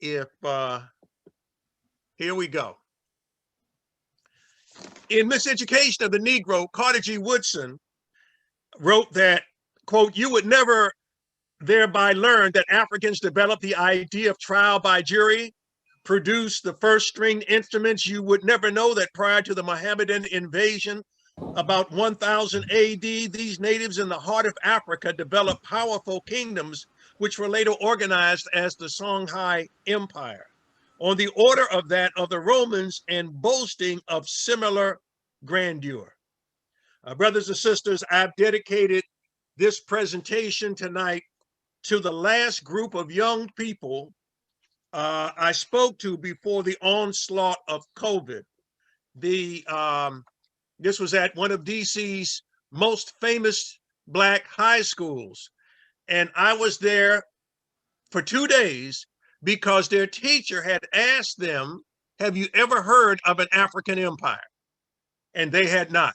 if here we go. In Miseducation of the Negro, Carter G. Woodson wrote that, quote, "You would never thereby learn that Africans developed the idea of trial by jury, produced the first stringed instruments. You would never know that prior to the Mohammedan invasion, about 1000 AD, these natives in the heart of Africa developed powerful kingdoms, which were later organized as the Songhai Empire, on the order of that of the Romans and boasting of similar grandeur." Brothers and sisters, I've dedicated this presentation tonight to the last group of young people I spoke to before the onslaught of COVID. This was at one of DC's most famous Black high schools. And I was there for 2 days because their teacher had asked them, "Have you ever heard of an African empire?" And they had not.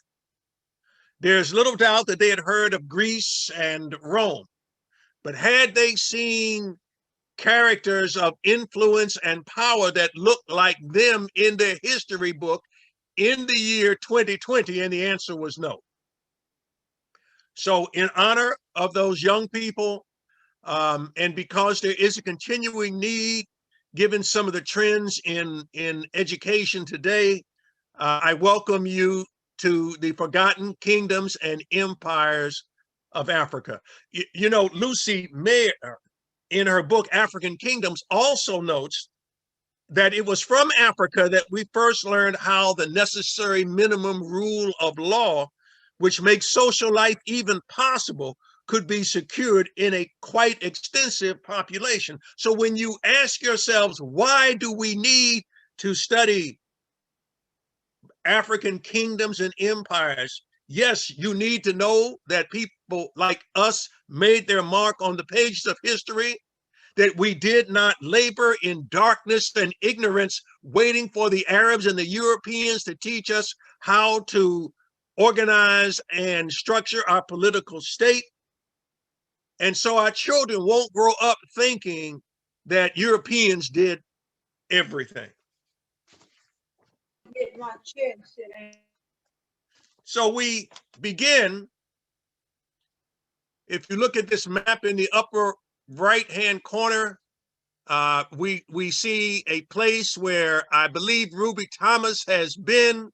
There's little doubt that they had heard of Greece and Rome, but had they seen characters of influence and power that looked like them in their history book in the year 2020? And the answer was no. So in honor of those young people, and because there is a continuing need, given some of the trends in education today, I welcome you to the Forgotten Kingdoms and Empires of Africa. You know, Lucy Mayer, in her book, African Kingdoms, also notes that it was from Africa that we first learned how the necessary minimum rule of law, which makes social life even possible, could be secured in a quite extensive population. So when you ask yourselves, why do we need to study African kingdoms and empires? Yes, you need to know that people like us made their mark on the pages of history, that we did not labor in darkness and ignorance, waiting for the Arabs and the Europeans to teach us how to organize and structure our political state. And so our children won't grow up thinking that Europeans did everything. So we begin, if you look at this map in the upper right-hand corner, we see a place where I believe Ruby Thomas has been,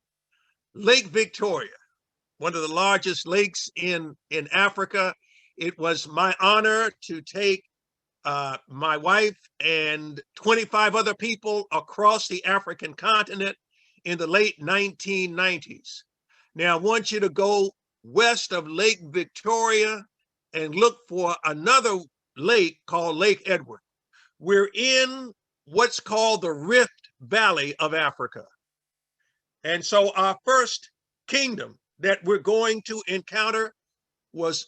Lake Victoria, one of the largest lakes in Africa. It was my honor to take my wife and 25 other people across the African continent in the late 1990s. Now, I want you to go west of Lake Victoria and look for another lake called Lake Edward. We're in what's called the Rift Valley of Africa. And so our first kingdom that we're going to encounter was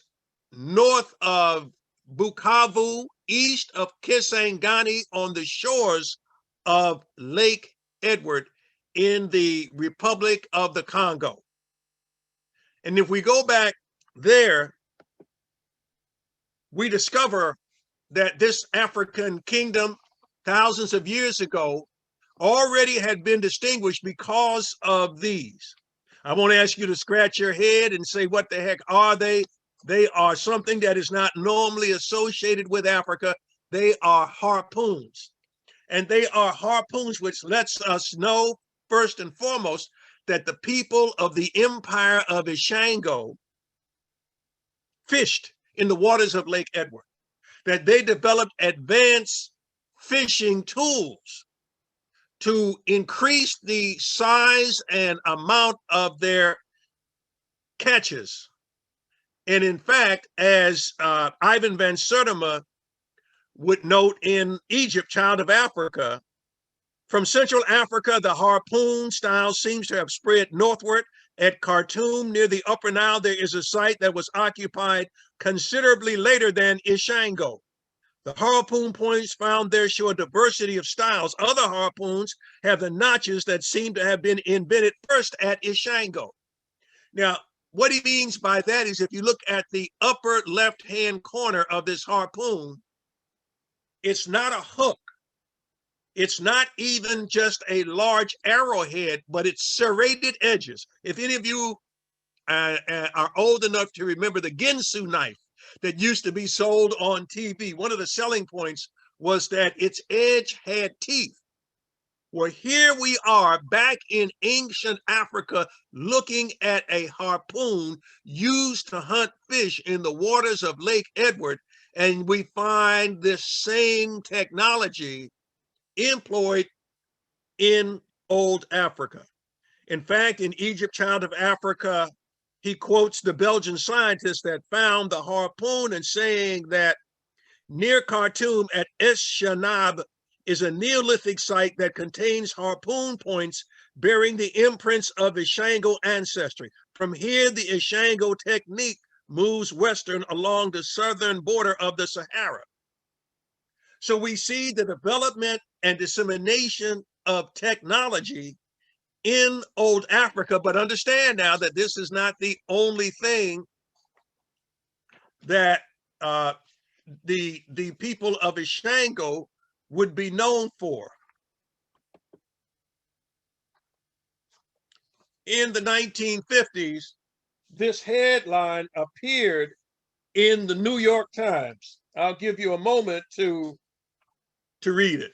north of Bukavu, east of Kisangani, on the shores of Lake Edward in the Republic of the Congo. And if we go back there, we discover that this African kingdom, thousands of years ago, already had been distinguished because of these. I won't ask you to scratch your head and say, what the heck are they? They are something that is not normally associated with Africa. They are harpoons. And they are harpoons, which lets us know, first and foremost, that the people of the empire of Ishango fished in the waters of Lake Edward, that they developed advanced fishing tools to increase the size and amount of their catches. And in fact, as Ivan van Sertima would note in Egypt, Child of Africa, from Central Africa, the harpoon style seems to have spread northward. At Khartoum, near the Upper Nile, there is a site that was occupied considerably later than Ishango. The harpoon points found there show a diversity of styles. Other harpoons have the notches that seem to have been invented first at Ishango. Now, what he means by that is if you look at the upper left-hand corner of this harpoon, it's not a hook. It's not even just a large arrowhead, but it's serrated edges. If any of you are old enough to remember the Ginsu knife that used to be sold on TV, one of the selling points was that its edge had teeth. Well, here we are back in ancient Africa looking at a harpoon used to hunt fish in the waters of Lake Edward, and we find this same technology employed in old Africa. In fact, in Egypt, Child of Africa, he quotes the Belgian scientist that found the harpoon and saying that near Khartoum at Es-Shanab is a Neolithic site that contains harpoon points bearing the imprints of Ishango ancestry. From here, the Ishango technique moves western along the southern border of the Sahara. So we see the development and dissemination of technology in old Africa, but understand now that this is not the only thing that the people of Ishango would be known for. In the 1950s, this headline appeared in the New York Times. I'll give you a moment to read it.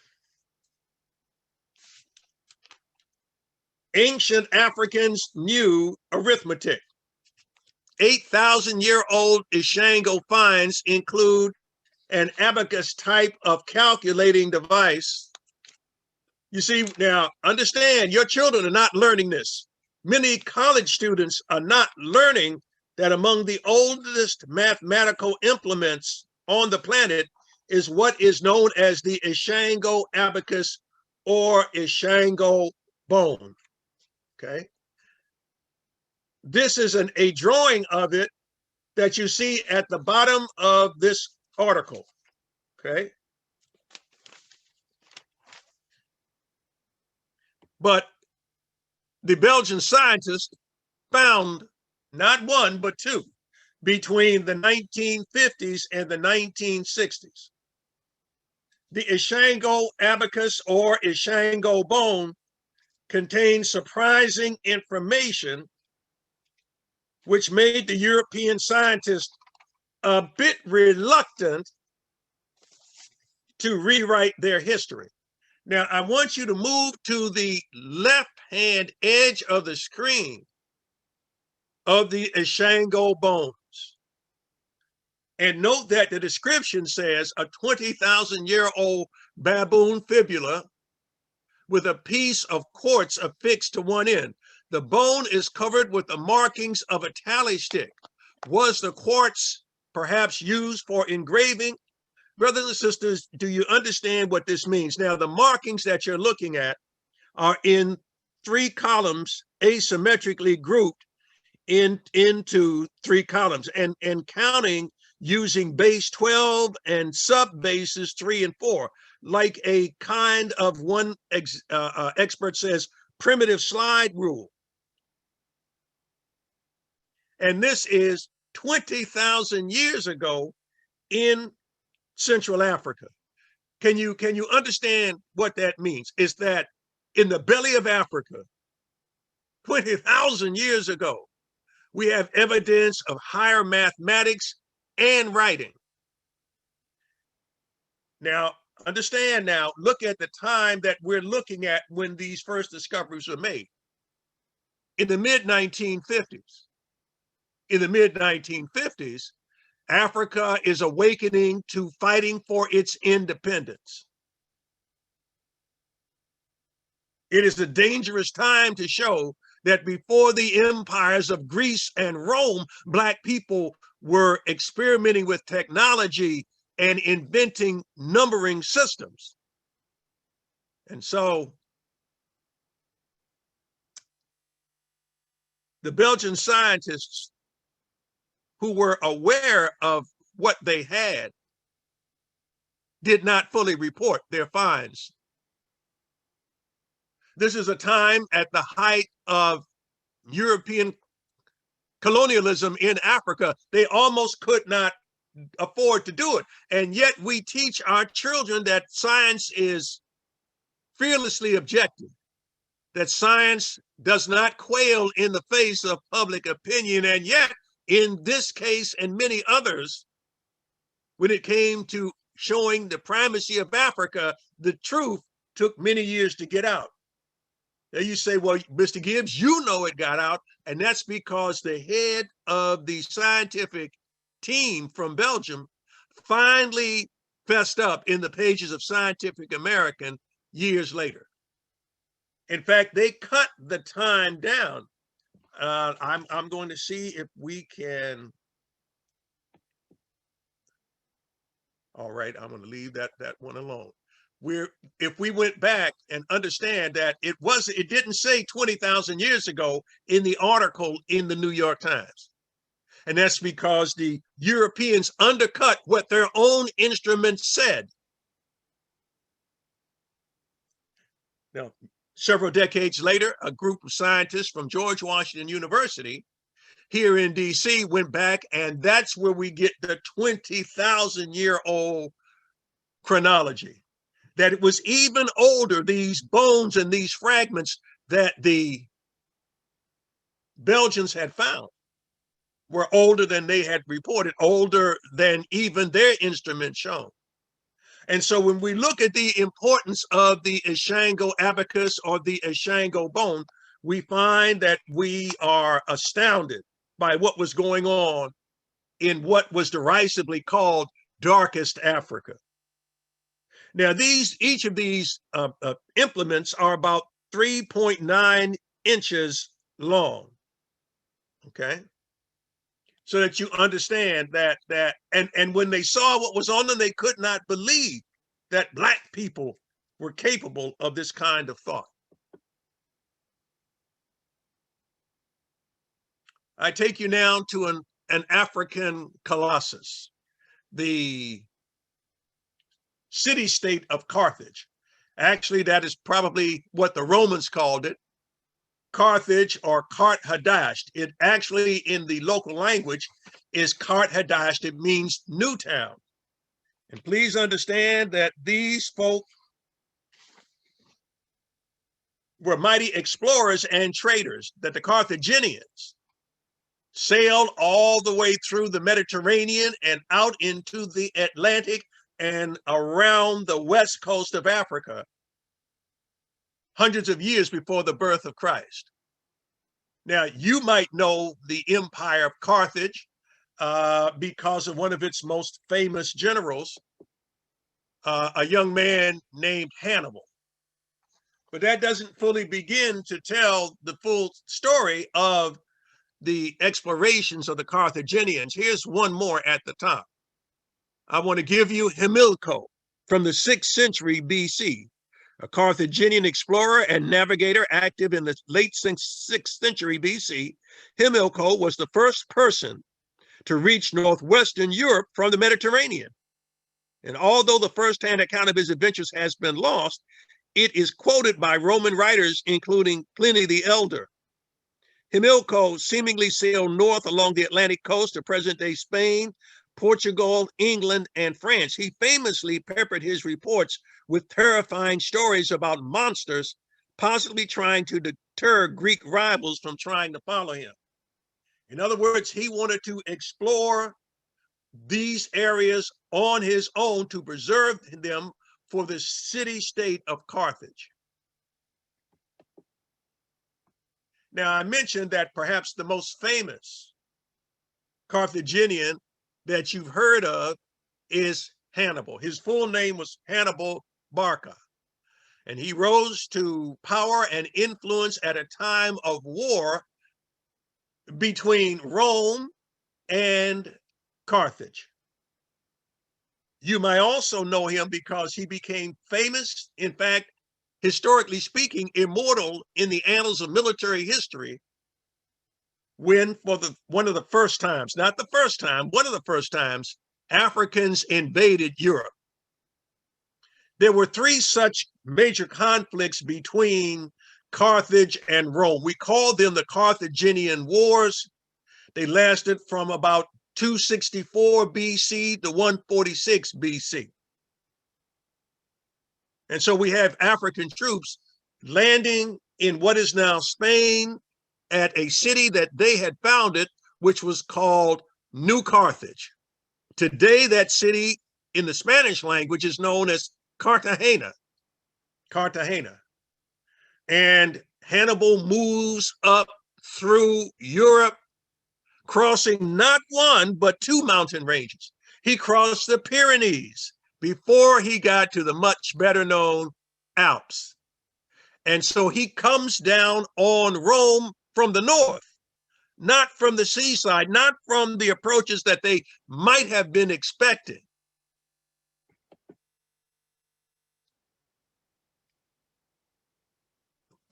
Ancient Africans knew arithmetic. 8,000-year-old Ishango finds include an abacus type of calculating device. You see, now understand, your children are not learning this. Many college students are not learning that among the oldest mathematical implements on the planet is what is known as the Ishango abacus or Ishango bone. Okay. This is a drawing of it that you see at the bottom of this article. Okay. But the Belgian scientists found not one, but two between the 1950s and the 1960s. The Ishango abacus or Ishango bone contains surprising information which made the European scientists a bit reluctant to rewrite their history. Now, I want you to move to the left-hand edge of the screen of the Ishango bones. And note that the description says a 20,000-year-old baboon fibula with a piece of quartz affixed to one end. The bone is covered with the markings of a tally stick. Was the quartz perhaps used for engraving? Brothers and sisters, do you understand what this means? Now, the markings that you're looking at are in 3 columns, asymmetrically grouped into 3 columns, and counting using base 12 and sub bases 3 and 4, like a kind of one expert says primitive slide rule. And this is 20,000 years ago in Central Africa. Can you understand what that means? Is that in the belly of Africa, 20,000 years ago, we have evidence of higher mathematics and writing. Now, understand now, look at the time that we're looking at when these first discoveries were made. In the mid-1950s. In the mid-1950s, Africa is awakening to fighting for its independence. It is a dangerous time to show that before the empires of Greece and Rome, Black people were experimenting with technology and inventing numbering systems. And so the Belgian scientists who were aware of what they had did not fully report their finds. This is a time at the height of European colonialism in Africa. They almost could not afford to do it. And yet we teach our children that science is fearlessly objective that science does not quail in the face of public opinion. And yet, in this case and many others, when it came to showing the primacy of Africa, the truth took many years to get out. Now you say, well, Mr. Gibbs, you know it got out, and that's because the head of the scientific team from Belgium finally fessed up in the pages of Scientific American years later. In fact, they cut the time down. I'm going to see if we can. All right, I'm going to leave that one alone. If we went back and understand that it didn't say 20,000 years ago in the article in the New York Times. And that's because the Europeans undercut what their own instruments said. Now, several decades later, a group of scientists from George Washington University here in DC went back, and that's where we get the 20,000-year-old chronology. That it was even older, these bones and these fragments that the Belgians had found were older than they had reported, older than even their instruments shown. And so when we look at the importance of the Ishango abacus or the Ishango bone, we find that we are astounded by what was going on in what was derisively called darkest Africa. Now, each of these implements are about 3.9 inches long, okay? So that you understand that and when they saw what was on them, they could not believe that Black people were capable of this kind of thought. I take you now to an African colossus, the city-state of Carthage. Actually, that is probably what the Romans called it, Carthage or Kart Hadasht. It actually, in the local language, is Kart Hadasht. It means new town. And please understand that these folk were mighty explorers and traders, that the Carthaginians sailed all the way through the Mediterranean and out into the Atlantic and around the west coast of Africa, hundreds of years before the birth of Christ. Now, you might know the Empire of Carthage because of one of its most famous generals, a young man named Hannibal. But that doesn't fully begin to tell the full story of the explorations of the Carthaginians. Here's one more at the top. I want to give you Himilco from the 6th century BC, a Carthaginian explorer and navigator active in the late 6th century BC. Himilco was the first person to reach northwestern Europe from the Mediterranean. And although the first-hand account of his adventures has been lost, it is quoted by Roman writers, including Pliny the Elder. Himilco seemingly sailed north along the Atlantic coast of present-day Spain, Portugal, England, and France. He famously peppered his reports with terrifying stories about monsters, possibly trying to deter Greek rivals from trying to follow him. In other words, he wanted to explore these areas on his own to preserve them for the city-state of Carthage. Now, I mentioned that perhaps the most famous Carthaginian that you've heard of is Hannibal. His full name was Hannibal Barca, and he rose to power and influence at a time of war between Rome and Carthage. You might also know him because he became famous, in fact, historically speaking, immortal in the annals of military history, when for one of the first times, not the first time, one of the first times, Africans invaded Europe. There were 3 such major conflicts between Carthage and Rome. We call them the Carthaginian Wars. They lasted from about 264 BC to 146 BC. And so we have African troops landing in what is now Spain at a city that they had founded, which was called New Carthage. Today, that city in the Spanish language is known as Cartagena. Cartagena. And Hannibal moves up through Europe, crossing not one, but two mountain ranges. He crossed the Pyrenees before he got to the much better known Alps. And so he comes down on Rome from the north, not from the seaside, not from the approaches that they might have been expecting.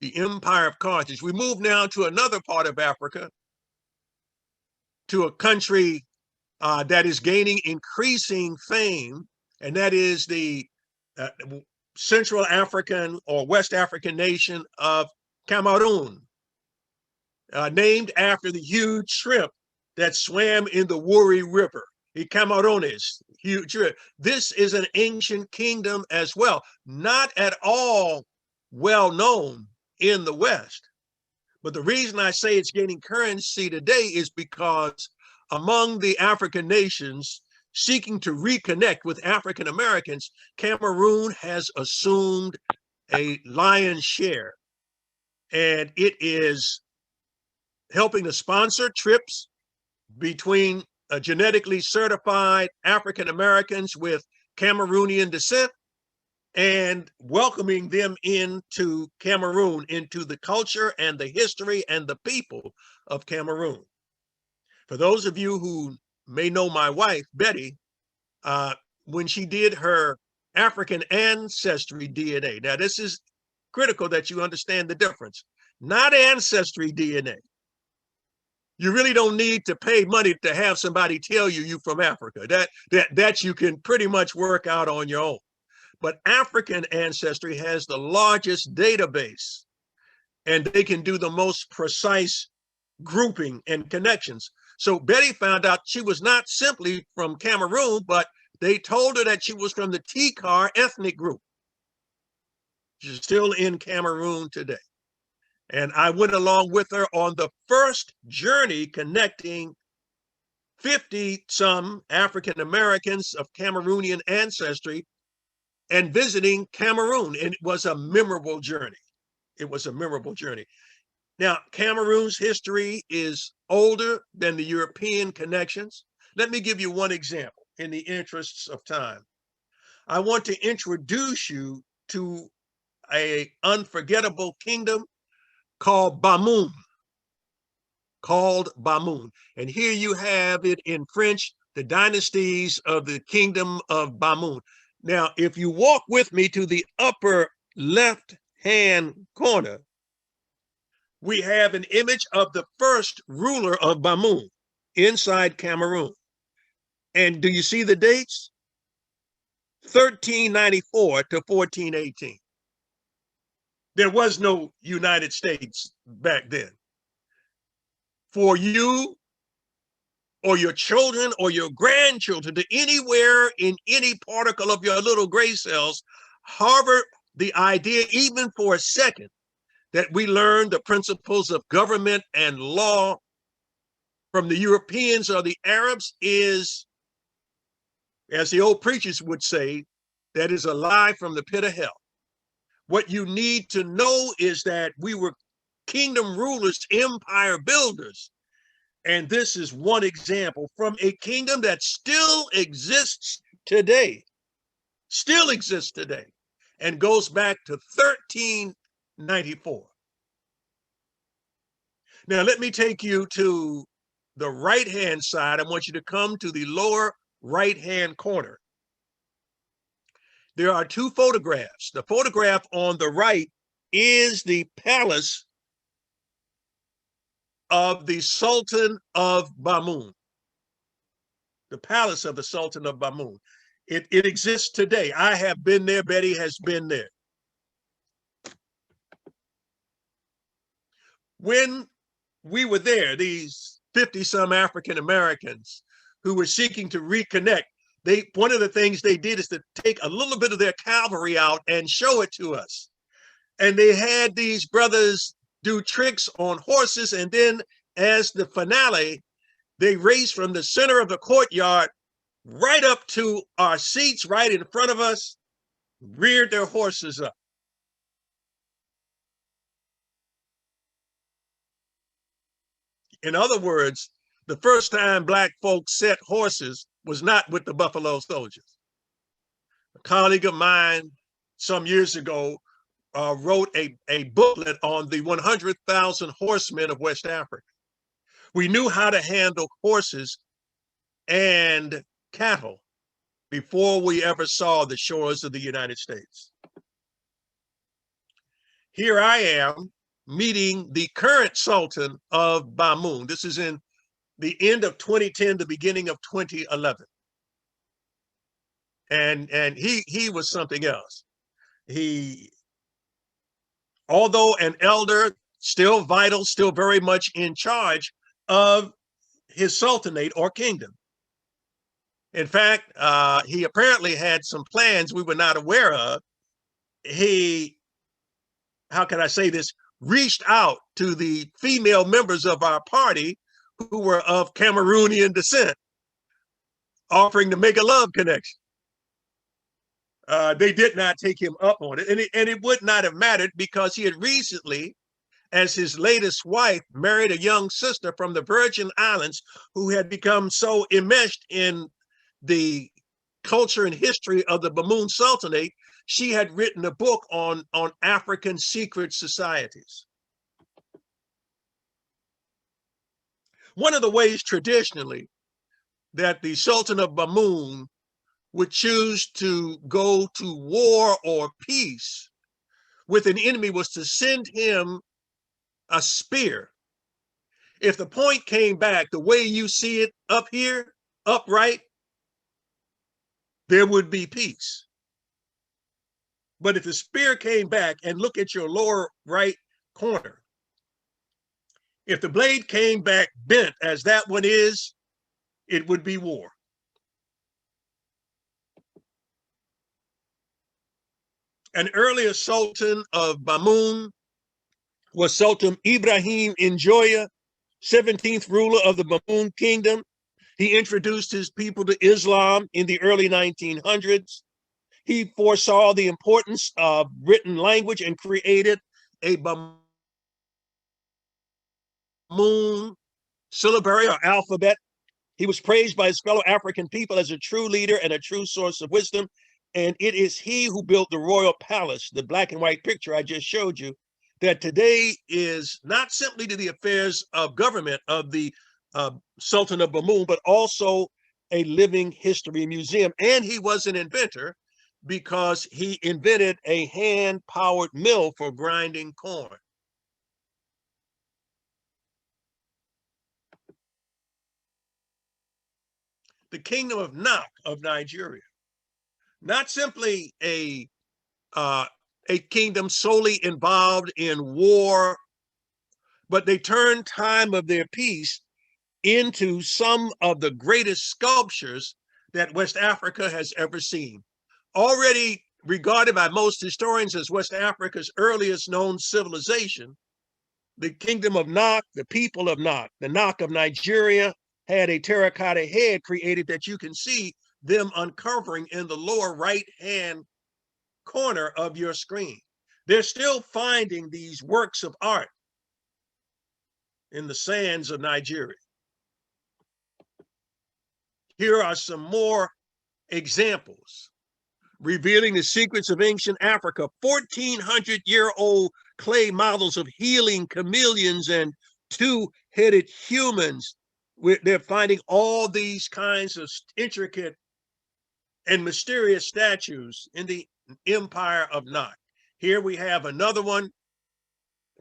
The Empire of Carthage. We move now to another part of Africa, to a country that is gaining increasing fame, and that is the Central African or West African nation of Cameroon, named after the huge shrimp that swam in the Wouri River, the Camerones, huge shrimp. This is an ancient kingdom as well, not at all well known in the West. But the reason I say it's gaining currency today is because among the African nations seeking to reconnect with African Americans, Cameroon has assumed a lion's share. And it is helping to sponsor trips between genetically certified African Americans with Cameroonian descent and welcoming them into Cameroon, into the culture and the history and the people of Cameroon. For those of you who may know my wife, Betty, when she did her African ancestry DNA, now this is critical that you understand the difference, not ancestry DNA. You really don't need to pay money to have somebody tell you you're from Africa. That you can pretty much work out on your own. But African ancestry has the largest database, and they can do the most precise grouping and connections. So Betty found out she was not simply from Cameroon, but they told her that she was from the Tikar ethnic group. She's still in Cameroon today. And I went along with her on the first journey connecting 50 some African Americans of Cameroonian ancestry and visiting Cameroon. And it was a memorable journey. It was a memorable journey. Now, Cameroon's history is older than the European connections. Let me give you one example in the interests of time. I want to introduce you to an unforgettable kingdom called Bamoun. And here you have it in French, the dynasties of the kingdom of Bamoun. Now, if you walk with me to the upper left-hand corner, we have an image of the first ruler of Bamoun inside Cameroon. And do you see the dates? 1394 to 1418. There was no United States back then. For you or your children or your grandchildren to anywhere in any particle of your little gray cells harbor the idea, even for a second, that we learn the principles of government and law from the Europeans or the Arabs is, as the old preachers would say, that is a lie from the pit of hell. What you need to know is that we were kingdom rulers, empire builders. And this is one example from a kingdom that still exists today, and goes back to 1394. Now, let me take you to the right-hand side. I want you to come to the lower right-hand corner. There are two photographs. The photograph on the right is the palace of the Sultan of Bamoun. The palace of the Sultan of Bamoun. It exists today. I have been there. Betty has been there. When we were there, these 50 some African Americans who were seeking to reconnect, one of the things they did is to take a little bit of their cavalry out and show it to us. And they had these brothers do tricks on horses, and then as the finale, they raced from the center of the courtyard right up to our seats right in front of us, reared their horses up. In other words, the first time Black folks set horses was not with the Buffalo Soldiers. A colleague of mine some years ago wrote a booklet on the 100,000 horsemen of West Africa. We knew how to handle horses and cattle before we ever saw the shores of the United States. Here I am meeting the current Sultan of Bamoun. This is in the end of 2010, the beginning of 2011. And he was something else. He, although an elder, still vital, still very much in charge of his sultanate or kingdom. In fact, he apparently had some plans we were not aware of. He, how can I say this, reached out to the female members of our party who were of Cameroonian descent, offering to make a love connection. They did not take him up on it, and it would not have mattered because he had recently, as his latest wife, married a young sister from the Virgin Islands who had become so enmeshed in the culture and history of the Bamoun Sultanate. She had written a book on African secret societies. One of the ways traditionally that the Sultan of Bamoun would choose to go to war or peace with an enemy was to send him a spear. If the point came back the way you see it up here, upright, there would be peace. But if the spear came back, and look at your lower right corner, if the blade came back bent as that one is, it would be war. An earlier Sultan of Bamoun was Sultan Ibrahim Njoya, 17th ruler of the Bamoun Kingdom. He introduced his people to Islam in the early 1900s. He foresaw the importance of written language and created a Bamoun syllabary or alphabet. He was praised by his fellow African people as a true leader and a true source of wisdom. And it is he who built the royal palace, the black and white picture I just showed you, that today is not simply to the affairs of government of the Sultan of Bamoun, but also a living history museum. And he was an inventor because he invented a hand-powered mill for grinding corn. The Kingdom of Nak of Nigeria, not simply a kingdom solely involved in war, but they turned time of their peace into some of the greatest sculptures that West Africa has ever seen. Already regarded by most historians as West Africa's earliest known civilization, the Kingdom of Nak, the people of Nak, the Nak of Nigeria, had a terracotta head created that you can see them uncovering in the lower right-hand corner of your screen. They're still finding these works of art in the sands of Nigeria. Here are some more examples revealing the secrets of ancient Africa. 1,400-year-old clay models of healing chameleons and two-headed humans. They're finding all these kinds of intricate and mysterious statues in the Empire of Nak. Here we have another one.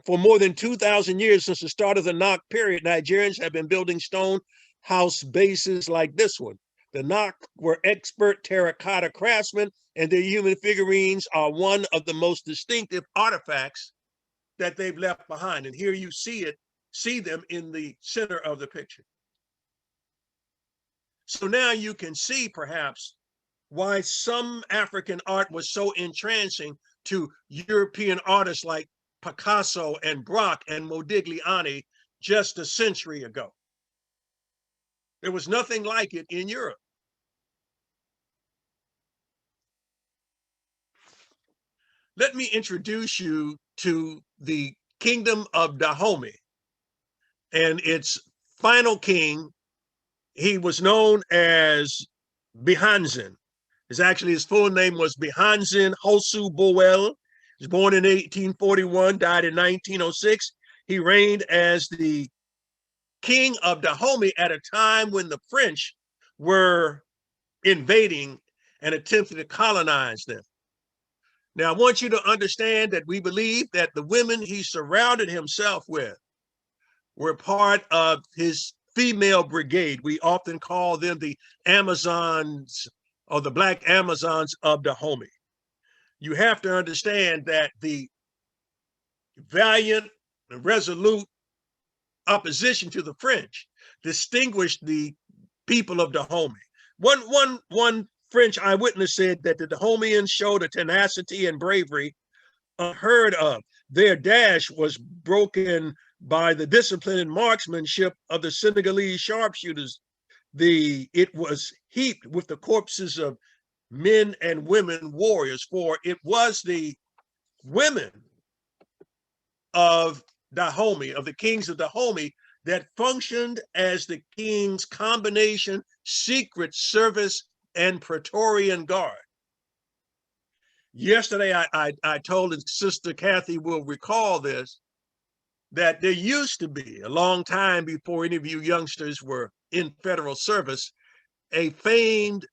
For more than 2,000 years, since the start of the Nak period, Nigerians have been building stone house bases like this one. The Nak were expert terracotta craftsmen, and their human figurines are one of the most distinctive artifacts that they've left behind. And here you see them in the center of the picture. So now you can see perhaps why some African art was so entrancing to European artists like Picasso and Braque and Modigliani just a century ago. There was nothing like it in Europe. Let me introduce you to the kingdom of Dahomey and its final king. He was known as Bihanzin. His full name was Bihanzin Hosu Boel. He was born in 1841, died in 1906. He reigned as the king of Dahomey at a time when the French were invading and attempting to colonize them. Now, I want you to understand that we believe that the women he surrounded himself with were part of his female brigade. We often call them the Amazons or the Black Amazons of Dahomey. You have to understand that the valiant and resolute opposition to the French distinguished the people of Dahomey. One French eyewitness said that the Dahomeans showed a tenacity and bravery unheard of. Their dash was broken by the discipline and marksmanship of the Senegalese sharpshooters. It was heaped with the corpses of men and women warriors, for it was the women of Dahomey, of the kings of Dahomey, that functioned as the king's combination secret service and Praetorian Guard. Yesterday, I told, and Sister Kathy will recall this, that there used to be, a long time before any of you youngsters were in federal service, a famed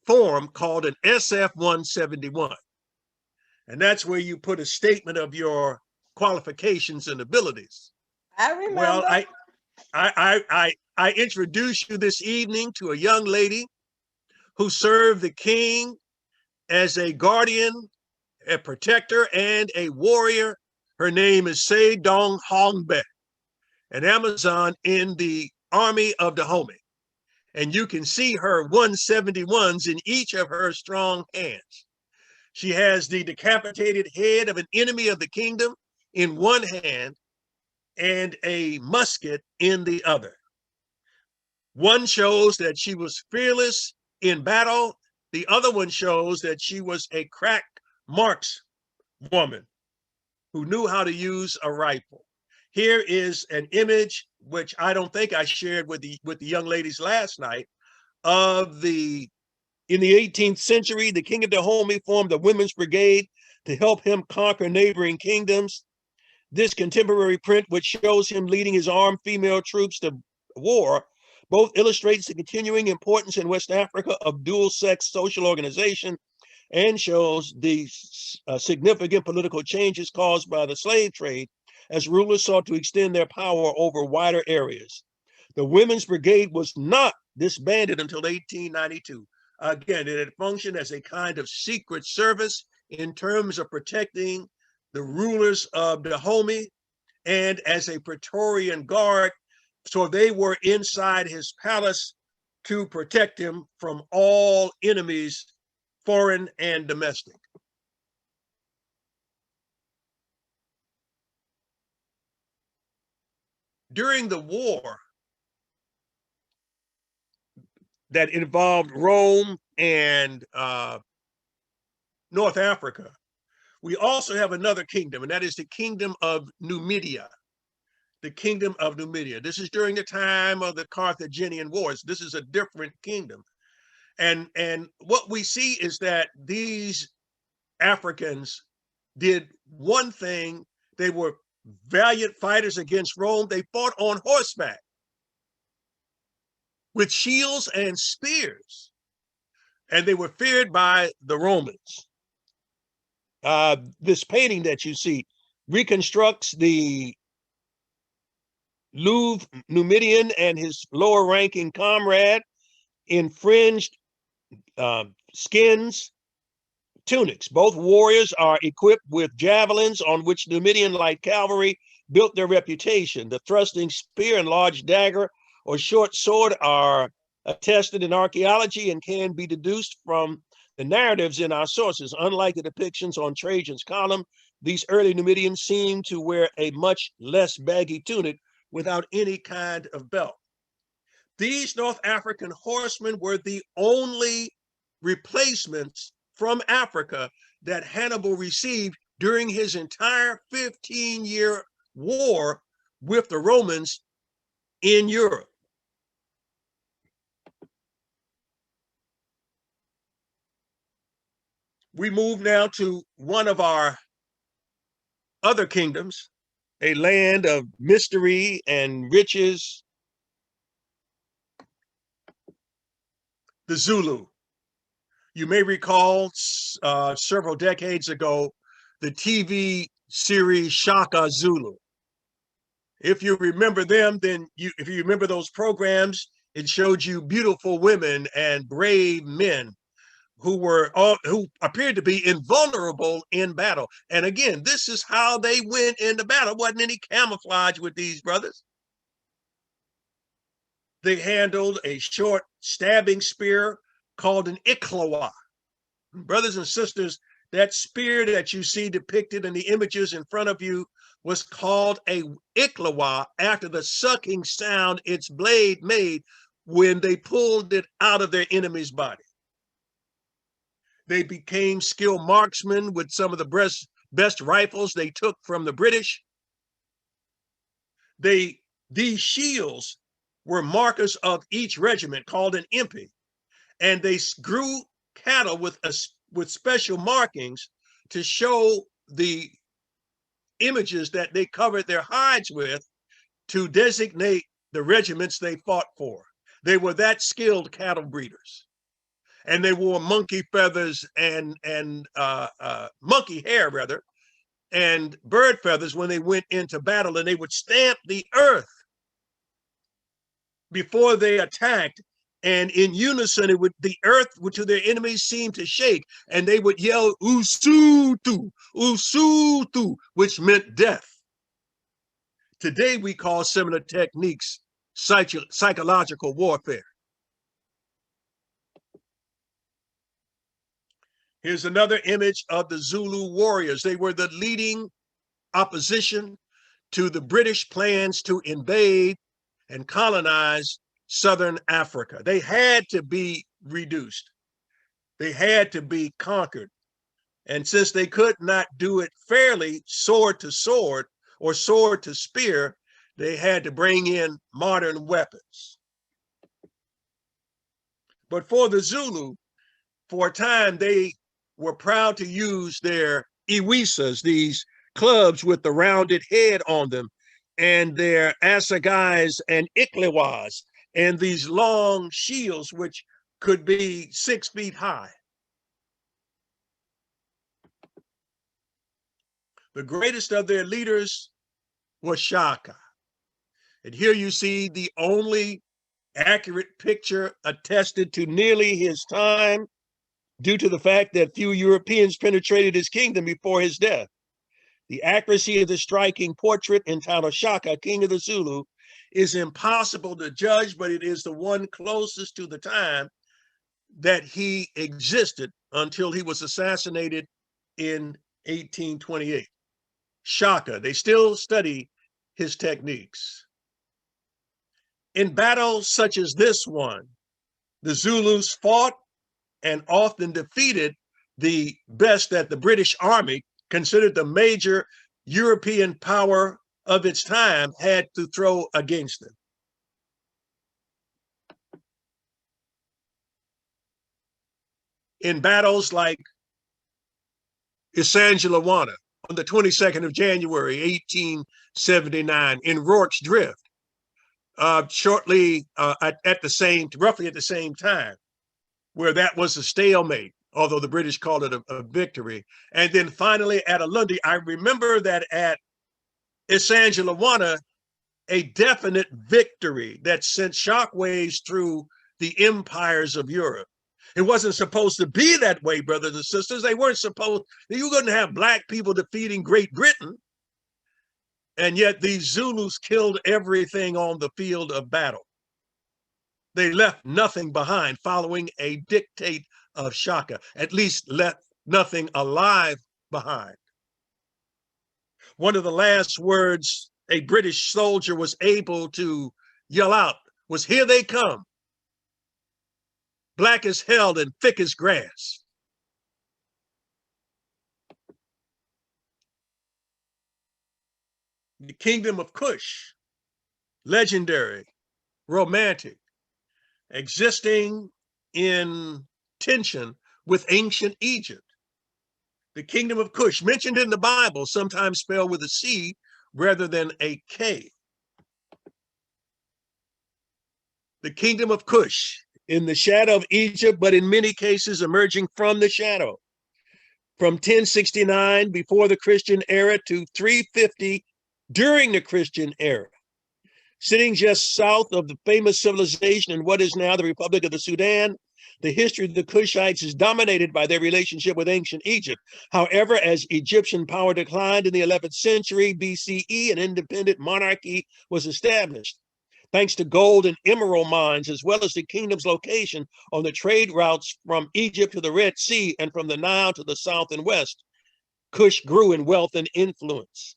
form called an SF-171. And that's where you put a statement of your qualifications and abilities. I remember. Well, I introduced you this evening to a young lady who served the king as a guardian, a protector, and a warrior. Her name is Se Dong Hongbe, an Amazon in the army of Dahomey. And you can see her 171s in each of her strong hands. She has the decapitated head of an enemy of the kingdom in one hand and a musket in the other. One shows that she was fearless in battle. The other one shows that she was a crack markswoman who knew how to use a rifle. Here is an image, which I don't think I shared with the young ladies last night, of in the 18th century, the king of Dahomey formed a women's brigade to help him conquer neighboring kingdoms. This contemporary print, which shows him leading his armed female troops to war, both illustrates the continuing importance in West Africa of dual-sex social organization and shows the significant political changes caused by the slave trade as rulers sought to extend their power over wider areas. The Women's Brigade was not disbanded until 1892. Again, it had functioned as a kind of secret service in terms of protecting the rulers of Dahomey and as a Praetorian Guard. So they were inside his palace to protect him from all enemies, foreign and domestic. During the war that involved Rome and North Africa, we also have another kingdom, and that is the kingdom of Numidia. The kingdom of Numidia. This is during the time of the Carthaginian Wars. This is a different kingdom. And what we see is that these Africans did one thing. They were valiant fighters against Rome. They fought on horseback with shields and spears, and they were feared by the Romans. This painting that you see reconstructs the Louvre Numidian and his lower ranking comrade in fringed skins tunics. Both warriors are equipped with javelins on which Numidian light cavalry built their reputation. The thrusting spear and large dagger or short sword are attested in archaeology and can be deduced from the narratives in our sources. Unlike the depictions on Trajan's column, these early Numidians seem to wear a much less baggy tunic without any kind of belt. These North African horsemen were the only replacements from Africa that Hannibal received during his entire 15-year war with the Romans in Europe. We move now to one of our other kingdoms, a land of mystery and riches, the Zulu. You may recall several decades ago, the TV series Shaka Zulu. If you remember them, then if you remember those programs, it showed you beautiful women and brave men who appeared to be invulnerable in battle. And again, this is how they went into battle. Wasn't any camouflage with these brothers. They handled a short stabbing spear called an ikhlawa. Brothers and sisters, that spear that you see depicted in the images in front of you was called a ikhlawa after the sucking sound its blade made when they pulled it out of their enemy's body. They became skilled marksmen with some of the best rifles they took from the British. These shields were markers of each regiment called an impi, and they grew cattle with special markings to show the images that they covered their hides with to designate the regiments they fought for. They were that skilled cattle breeders. And they wore monkey feathers and monkey hair, rather, and bird feathers when they went into battle, and they would stamp the earth before they attacked. And in unison, the earth would to their enemies seem to shake, and they would yell "Usutu, Usutu," which meant death. Today, we call similar techniques psychological warfare. Here's another image of the Zulu warriors. They were the leading opposition to the British plans to invade and colonize Southern Africa. They had to be reduced. They had to be conquered. And since they could not do it fairly, sword to sword or sword to spear, they had to bring in modern weapons. But for the Zulu, for a time, they were proud to use their iwisas, these clubs with the rounded head on them, and their assagais and iklewas, and these long shields, which could be 6 feet high. The greatest of their leaders was Shaka. And here you see the only accurate picture attested to nearly his time, due to the fact that few Europeans penetrated his kingdom before his death. The accuracy of the striking portrait entitled Shaka, King of the Zulu, is impossible to judge, but it is the one closest to the time that he existed until he was assassinated in 1828. Shaka, they still study his techniques. In battles such as this one, the Zulus fought and often defeated the best that the British Army, considered the major European power of its time, had to throw against them. In battles like Isandlwana on the 22nd of January, 1879, in Rorke's Drift, roughly at the same time, where that was a stalemate, although the British called it a victory. And then finally at Alundi, I remember that at Isandlwana, a definite victory that sent shockwaves through the empires of Europe. It wasn't supposed to be that way, brothers and sisters. You wouldn't have Black people defeating Great Britain. And yet these Zulus killed everything on the field of battle. They left nothing behind following a dictate of Shaka, at least left nothing alive behind. One of the last words a British soldier was able to yell out was, "Here they come, black as hell and thick as grass." The kingdom of Kush, legendary, romantic, existing in tension with ancient Egypt. The kingdom of Kush, mentioned in the Bible, sometimes spelled with a C rather than a K. The kingdom of Kush, in the shadow of Egypt, but in many cases emerging from the shadow. From 1069 before the Christian era to 350 during the Christian era. Sitting just south of the famous civilization in what is now the Republic of the Sudan, the history of the Kushites is dominated by their relationship with ancient Egypt. However, as Egyptian power declined in the 11th century BCE, an independent monarchy was established. Thanks to gold and emerald mines, as well as the kingdom's location on the trade routes from Egypt to the Red Sea and from the Nile to the south and west, Kush grew in wealth and influence.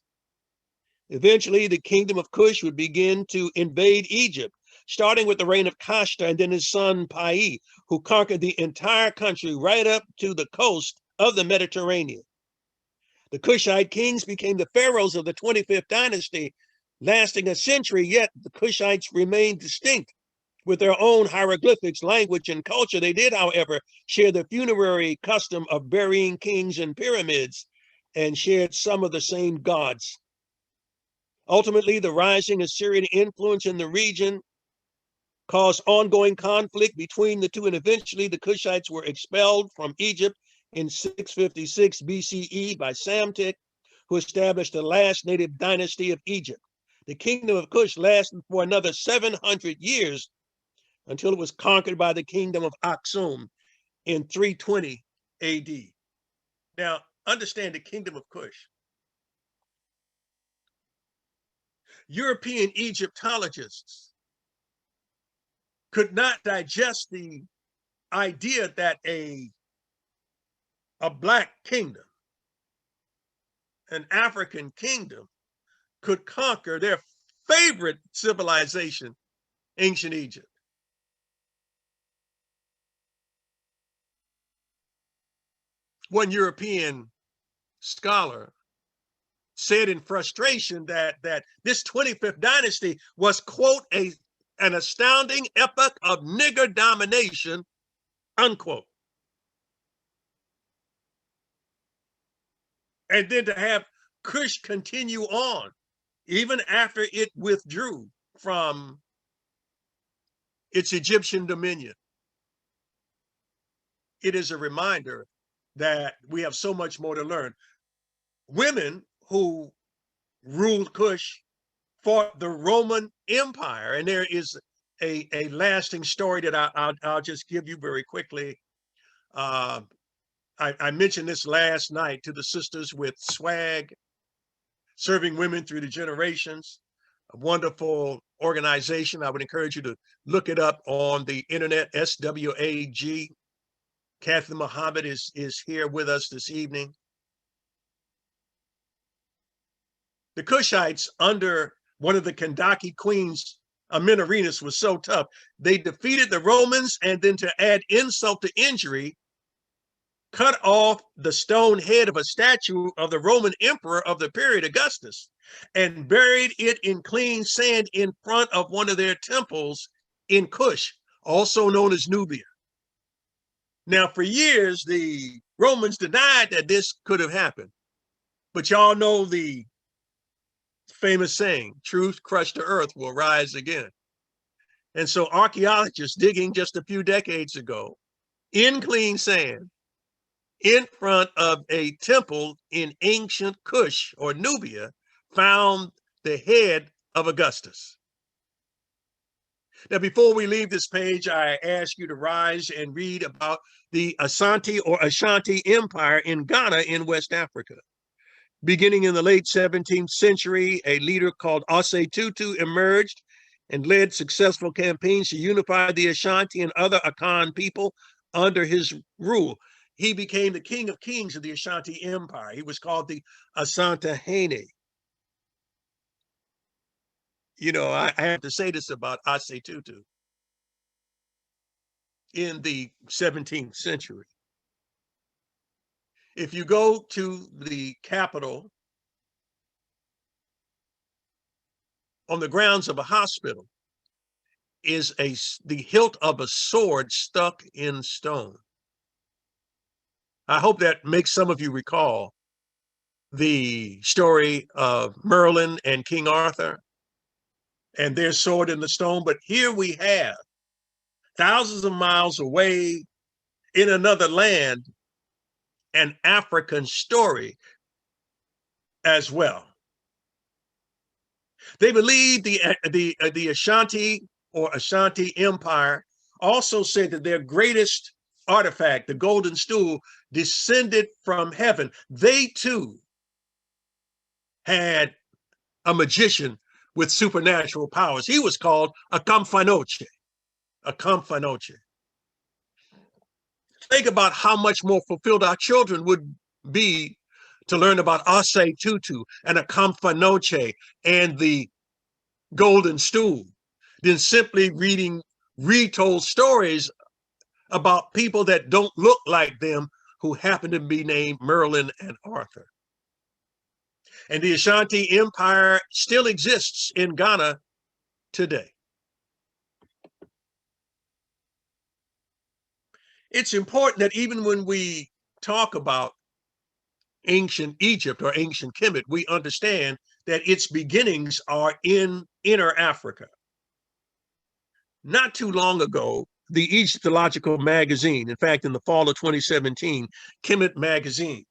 Eventually, the kingdom of Kush would begin to invade Egypt, starting with the reign of Kashta and then his son Pai, who conquered the entire country right up to the coast of the Mediterranean. The Kushite kings became the pharaohs of the 25th dynasty, lasting a century, yet the Kushites remained distinct with their own hieroglyphics, language, and culture. They did, however, share the funerary custom of burying kings in pyramids and shared some of the same gods. Ultimately, the rising Assyrian influence in the region caused ongoing conflict between the two, and eventually the Kushites were expelled from Egypt in 656 BCE by Psamtik, who established the last native dynasty of Egypt. The kingdom of Kush lasted for another 700 years until it was conquered by the kingdom of Aksum in 320 AD. Now, understand the kingdom of Kush. European Egyptologists could not digest the idea that a black kingdom, an African kingdom, could conquer their favorite civilization, ancient Egypt. One European scholar said in frustration that this 25th dynasty was, quote, an astounding epoch of nigger domination, unquote. And then to have Kush continue on, even after it withdrew from its Egyptian dominion. It is a reminder that we have so much more to learn. Women who ruled Kush fought the Roman Empire, and there is a lasting story that I'll just give you very quickly. I mentioned this last night to the Sisters with Swag, Serving Women Through the Generations, a wonderful organization. I would encourage you to look it up on the internet, SWAG. Kathy Muhammad is here with us this evening. The Kushites, under one of the Kandaki queens, Amenaretus, was so tough. They defeated the Romans, and then, to add insult to injury, cut off the stone head of a statue of the Roman emperor of the period, Augustus, and buried it in clean sand in front of one of their temples in Kush, also known as Nubia. Now, for years, the Romans denied that this could have happened, but y'all know the famous saying, truth crushed to earth will rise again. And so archaeologists digging just a few decades ago in clean sand in front of a temple in ancient Kush or Nubia found the head of Augustus. Now, before we leave this page, I ask you to rise and read about the Asante or Ashanti Empire in Ghana in West Africa. Beginning in the late 17th century, a leader called Ose Tutu emerged and led successful campaigns to unify the Ashanti and other Akan people under his rule. He became the king of kings of the Ashanti Empire. He was called the Asantehene. You know, I have to say this about Ase Tutu. In the 17th century, if you go to the Capitol on the grounds of a hospital, is the hilt of a sword stuck in stone. I hope that makes some of you recall the story of Merlin and King Arthur and their sword in the stone. But here we have, thousands of miles away in another land, an African story as well. They believe the Ashanti or Ashanti Empire also said that their greatest artifact, the golden stool, descended from heaven. They too had a magician with supernatural powers. He was called a Kamfanoche. A Kamfanoche. Think about how much more fulfilled our children would be to learn about Ase Tutu and a Kamfanoche and the golden stool than simply reading retold stories about people that don't look like them who happen to be named Merlin and Arthur. And the Ashanti Empire still exists in Ghana today. It's important that even when we talk about ancient Egypt or ancient Kemet, we understand that its beginnings are in inner Africa. Not too long ago, the Egyptological magazine, in fact, in the fall of 2017, Kemet magazine,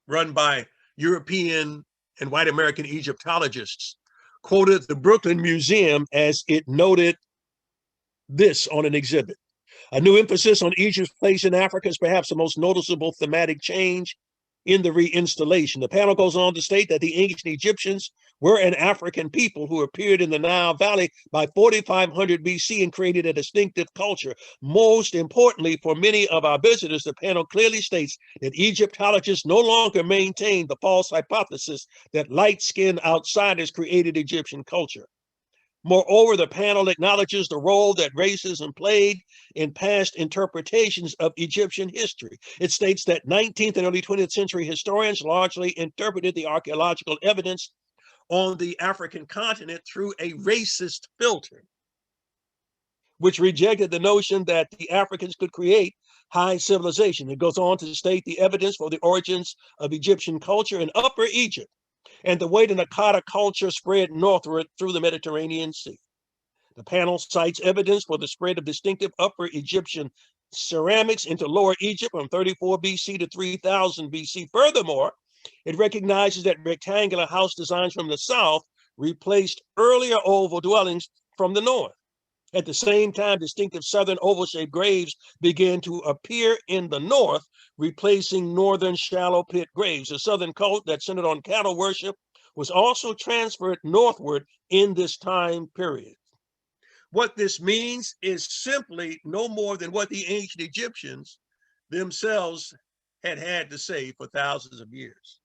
run by European and white American Egyptologists, quoted the Brooklyn Museum as it noted this on an exhibit. A new emphasis on Egypt's place in Africa is perhaps the most noticeable thematic change in the reinstallation. The panel goes on to state that the ancient Egyptians were an African people who appeared in the Nile Valley by 4500 BC and created a distinctive culture. Most importantly, for many of our visitors, the panel clearly states that Egyptologists no longer maintain the false hypothesis that light-skinned outsiders created Egyptian culture. Moreover, the panel acknowledges the role that racism played in past interpretations of Egyptian history. It states that 19th and early 20th century historians largely interpreted the archaeological evidence on the African continent through a racist filter, which rejected the notion that the Africans could create high civilization. It goes on to state the evidence for the origins of Egyptian culture in Upper Egypt and the way the Nakata culture spread northward through the Mediterranean Sea. The panel cites evidence for the spread of distinctive Upper Egyptian ceramics into Lower Egypt from 34 BC to 3000 BC. Furthermore, it recognizes that rectangular house designs from the south replaced earlier oval dwellings from the north. At the same time, distinctive southern oval-shaped graves began to appear in the north, replacing northern shallow pit graves. The southern cult that centered on cattle worship was also transferred northward in this time period. What this means is simply no more than what the ancient Egyptians themselves had to say for thousands of years.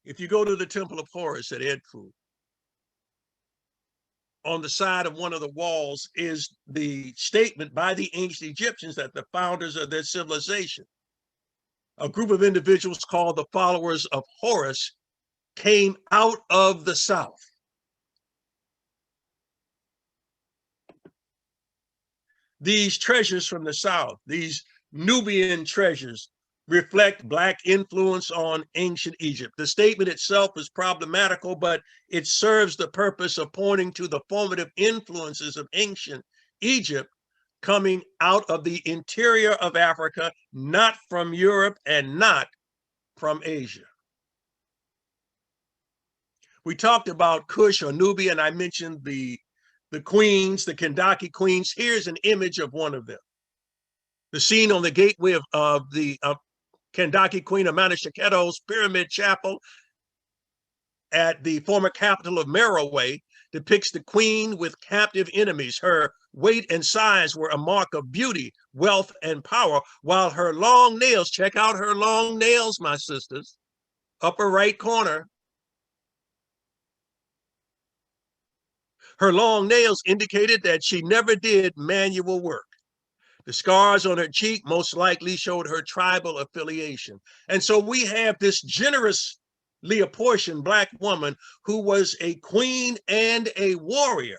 If you go to the Temple of Horus at Edfu, on the side of one of the walls is the statement by the ancient Egyptians that the founders of their civilization, a group of individuals called the followers of Horus, came out of the south. These treasures from the south, these Nubian treasures, reflect Black influence on ancient Egypt. The statement itself is problematical, but it serves the purpose of pointing to the formative influences of ancient Egypt coming out of the interior of Africa, not from Europe and not from Asia. We talked about Kush or Nubia, and I mentioned the queens, the Kendaki queens. Here's an image of one of them. The scene on the gateway of the Kendaki Queen of Manishaketo's Pyramid Chapel at the former capital of Merowe depicts the queen with captive enemies. Her weight and size were a mark of beauty, wealth, and power, while her long nails, check out her long nails, my sisters, upper right corner. Her long nails indicated that she never did manual work. The scars on her cheek most likely showed her tribal affiliation. And so we have this generously apportioned Black woman who was a queen and a warrior.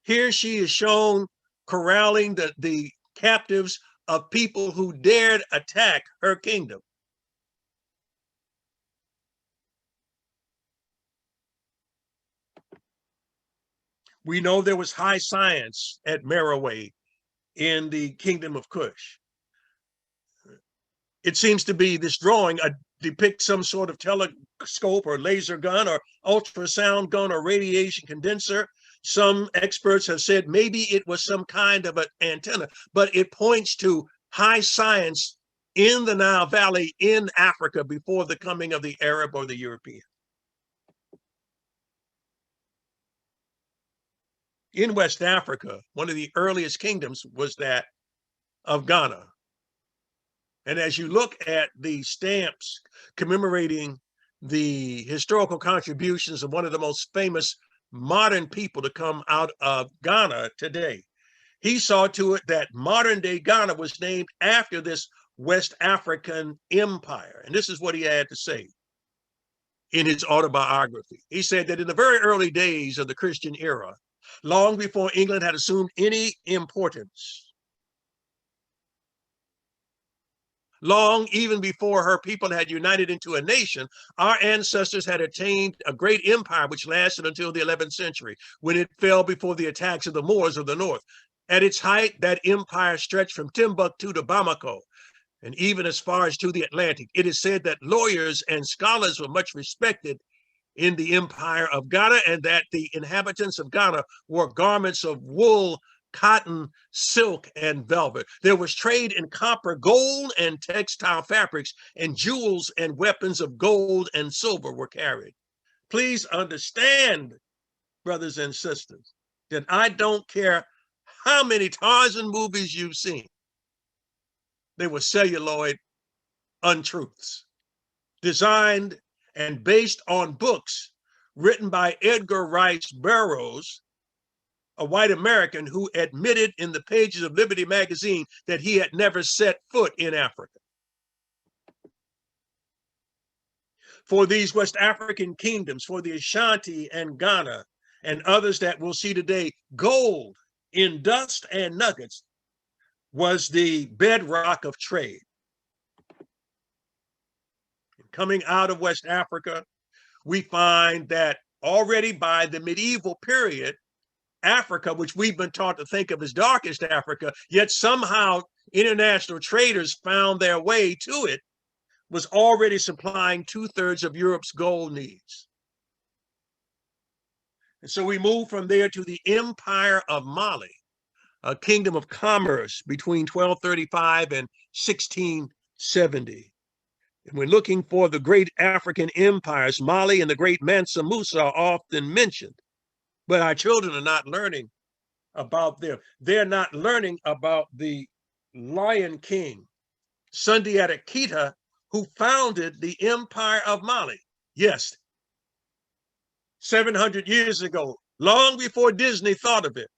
Here she is shown corralling the captives of people who dared attack her kingdom. We know there was high science at Merowe in the kingdom of Cush. It seems to be this drawing depicts some sort of telescope or laser gun or ultrasound gun or radiation condenser. Some experts have said maybe it was some kind of an antenna, but it points to high science in the Nile Valley in Africa before the coming of the Arab or the European. In West Africa, one of the earliest kingdoms was that of Ghana. And as you look at the stamps commemorating the historical contributions of one of the most famous modern people to come out of Ghana today, he saw to it that modern day Ghana was named after this West African empire. And this is what he had to say in his autobiography. He said that in the very early days of the Christian era, long before England had assumed any importance, long even before her people had united into a nation, our ancestors had attained a great empire which lasted until the 11th century, when it fell before the attacks of the Moors of the north. At its height, that empire stretched from Timbuktu to Bamako, and even as far as to the Atlantic. It is said that lawyers and scholars were much respected in the empire of Ghana, and that the inhabitants of Ghana wore garments of wool, cotton, silk, and velvet. There was trade in copper, gold, and textile fabrics, and jewels and weapons of gold and silver were carried. Please understand, brothers and sisters, that I don't care how many Tarzan movies you've seen. They were celluloid untruths, designed and based on books written by Edgar Rice Burroughs, a white American who admitted in the pages of Liberty magazine that he had never set foot in Africa. For these West African kingdoms, for the Ashanti and Ghana and others that we'll see today, gold in dust and nuggets was the bedrock of trade. Coming out of West Africa, we find that already by the medieval period, Africa, which we've been taught to think of as darkest Africa, yet somehow international traders found their way to it, was already supplying 2/3 of Europe's gold needs. And so we move from there to the Empire of Mali, a kingdom of commerce between 1235 and 1670. And we're looking for the great African empires. Mali and the great Mansa Musa are often mentioned, but our children are not learning about them. They're not learning about the Lion King, Sundiata Keita, who founded the Empire of Mali. Yes, 700 years ago, long before Disney thought of it,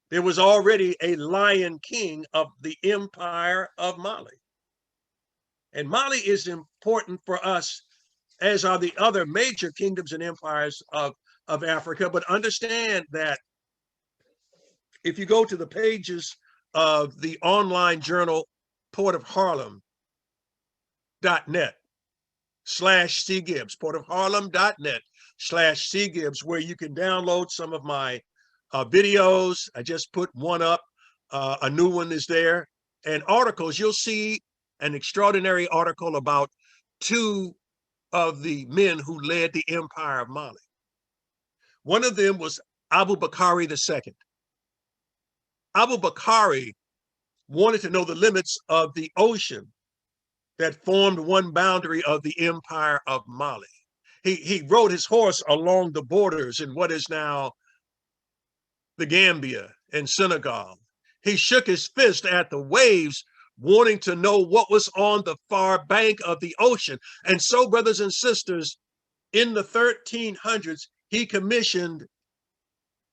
there was already a Lion King of the Empire of Mali. And Mali is important for us, as are the other major kingdoms and empires of Africa. But understand that if you go to the pages of the online journal, portofharlem.net/C Gibbs, portofharlem.net/C Gibbs, where you can download some of my videos. I just put one up. A new one is there. And articles, you'll see an extraordinary article about two of the men who led the Empire of Mali. One of them was Abu Bakari II. Abu Bakari wanted to know the limits of the ocean that formed one boundary of the Empire of Mali. He rode his horse along the borders in what is now the Gambia and Senegal. He shook his fist at the waves, wanting to know what was on the far bank of the ocean. And so, brothers and sisters, in the 1300s, he commissioned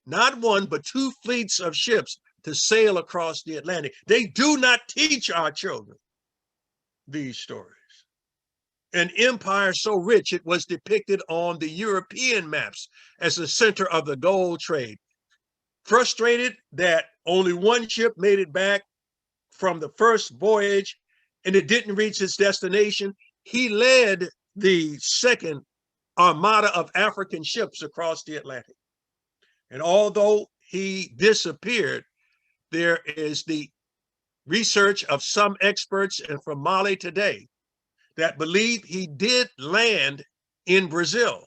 not one, but two fleets of ships to sail across the Atlantic. They do not teach our children these stories. An empire so rich it was depicted on the European maps as the center of the gold trade. Frustrated that only one ship made it back from the first voyage and it didn't reach its destination, he led the second armada of African ships across the Atlantic. And although he disappeared, there is the research of some experts and from Mali today that believe he did land in Brazil.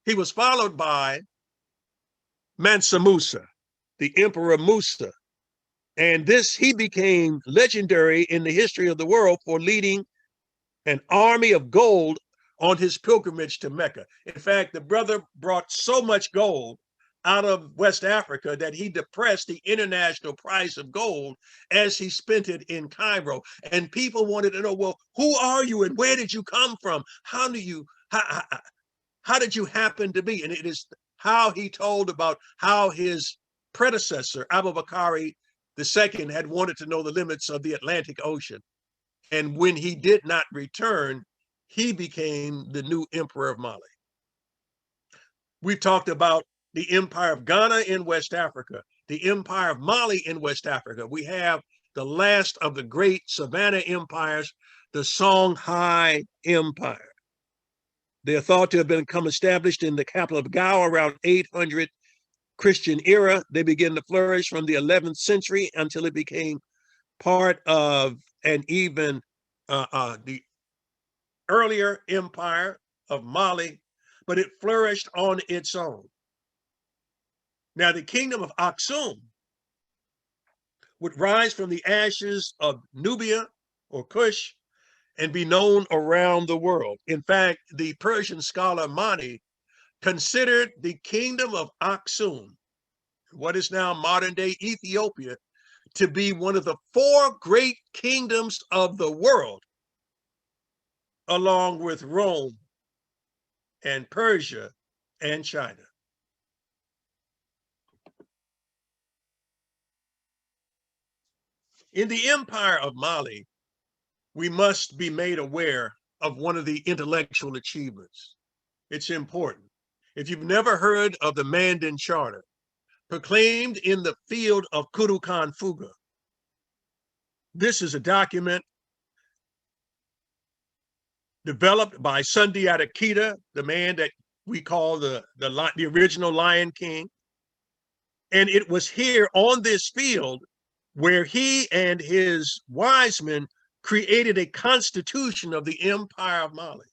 He was followed by Mansa Musa, the Emperor Musa. And he became legendary in the history of the world for leading an army of gold on his pilgrimage to Mecca. In fact, the brother brought so much gold out of West Africa that he depressed the international price of gold as he spent it in Cairo. And people wanted to know, well, who are you and where did you come from? How did you happen to be? And it is how he told about how his predecessor, Abubakar II, had wanted to know the limits of the Atlantic Ocean. And when he did not return, he became the new emperor of Mali. We've talked about the Empire of Ghana in West Africa, the Empire of Mali in West Africa. We have the last of the great Savannah empires, the Songhai Empire. They are thought to have become established in the capital of Gao around 800 Christian era. They began to flourish from the 11th century until it became part of an even the earlier empire of Mali, but it flourished on its own. Now, the kingdom of Aksum would rise from the ashes of Nubia or Kush and be known around the world. In fact, the Persian scholar Mani considered the kingdom of Aksum, what is now modern-day Ethiopia, to be one of the four great kingdoms of the world, along with Rome and Persia and China. In the Empire of Mali, we must be made aware of one of the intellectual achievements. It's important. If you've never heard of the Mandan Charter, proclaimed in the field of Kurukan Fuga, this is a document developed by Sundiata Keita, the man that we call the original Lion King. And it was here on this field where he and his wise men created a constitution of the Empire of Mali.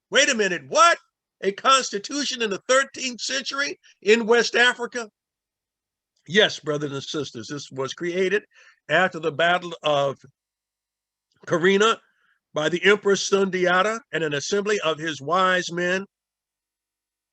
Wait a minute, what? A constitution in the 13th century in West Africa? Yes, brothers and sisters, this was created after the Battle of Karina by the Emperor Sundiata and an assembly of his wise men.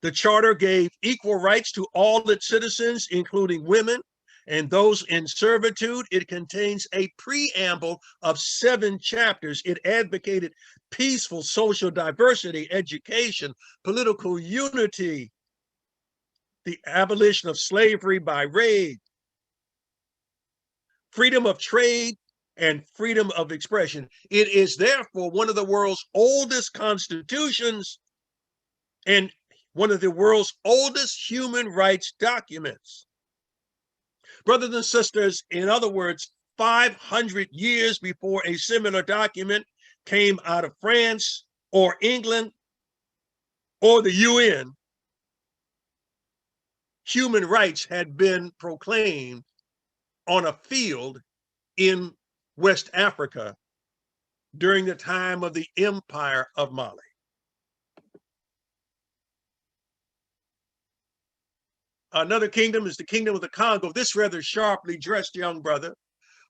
The charter gave equal rights to all its citizens, including women and those in servitude. It contains a preamble of 7 chapters. It advocated peaceful social diversity, education, political unity, the abolition of slavery by raid, freedom of trade, and freedom of expression. It is therefore one of the world's oldest constitutions and one of the world's oldest human rights documents. Brothers and sisters, in other words, 500 years before a similar document came out of France or England or the UN, human rights had been proclaimed on a field in West Africa during the time of the Empire of Mali. Another kingdom is the Kingdom of the Congo. This rather sharply dressed young brother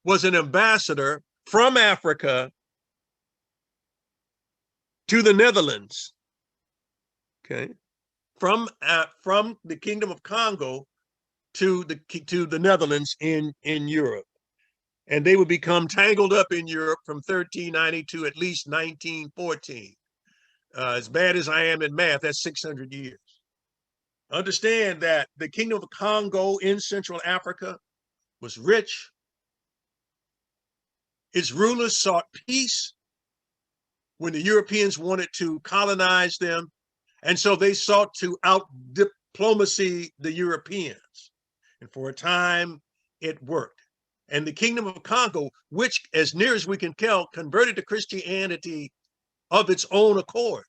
was an ambassador from Africa to the Netherlands. Okay, from the Kingdom of Congo to the Netherlands in Europe, and they would become tangled up in Europe from 1390 to at least 1914. As bad as I am in math, that's 600 years. Understand that the Kingdom of Congo in Central Africa was rich. Its rulers sought peace when the Europeans wanted to colonize them, and so they sought to out diplomacy the Europeans. And for a time, it worked. And the Kingdom of Congo, which, as near as we can tell, converted to Christianity of its own accord.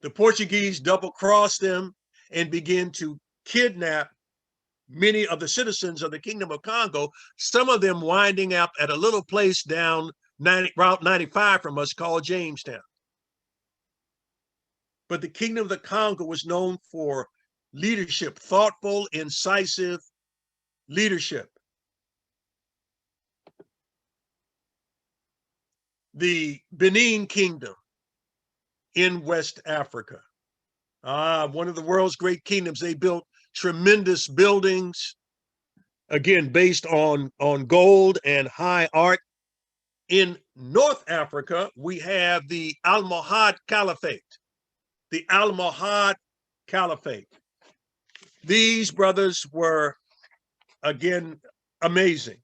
The Portuguese double-crossed them and began to kidnap many of the citizens of the Kingdom of Congo, some of them winding up at a little place down Route 95 from us called Jamestown. But the Kingdom of the Congo was known for leadership, thoughtful, incisive leadership. The Benin Kingdom in West Africa, one of the world's great kingdoms. They built tremendous buildings, again, based on gold and high art. In North Africa, we have the Almohad Caliphate. The Almohad Caliphate. These brothers were, again, amazing,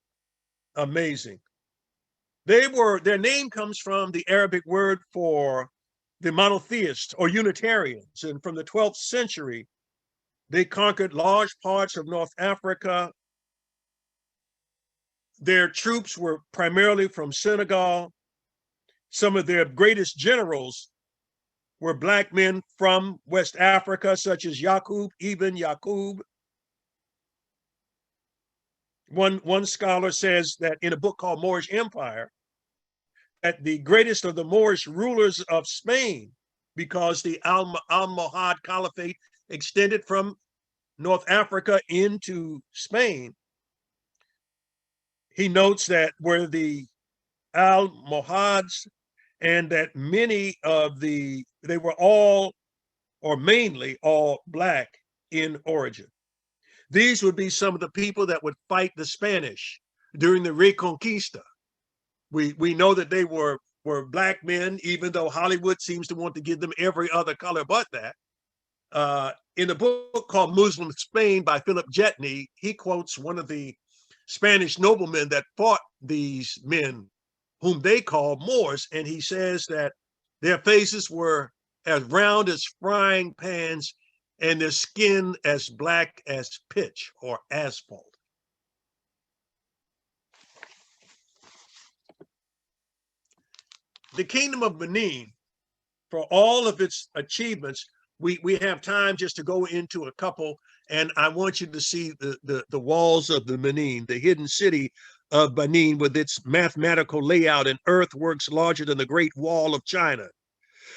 amazing. Their name comes from the Arabic word for the monotheists or Unitarians. And from the 12th century, they conquered large parts of North Africa. Their troops were primarily from Senegal. Some of their greatest generals were Black men from West Africa, such as Yaqub ibn Yaqub. One scholar says that in a book called Moorish Empire, that the greatest of the Moorish rulers of Spain, because the Almohad Caliphate extended from North Africa into Spain, he notes that were the Almohads, and that many of they were all, or mainly all, Black in origin. These would be some of the people that would fight the Spanish during the Reconquista. We know that they were Black men, even though Hollywood seems to want to give them every other color but that. In a book called Muslim Spain by Philip Jetney, he quotes one of the Spanish noblemen that fought these men, whom they called Moors, and he says that their faces were as round as frying pans and their skin as black as pitch or asphalt. The Kingdom of Benin, for all of its achievements, we have time just to go into a couple, and I want you to see the walls of the Benin, the hidden city of Benin with its mathematical layout and earthworks larger than the Great Wall of China.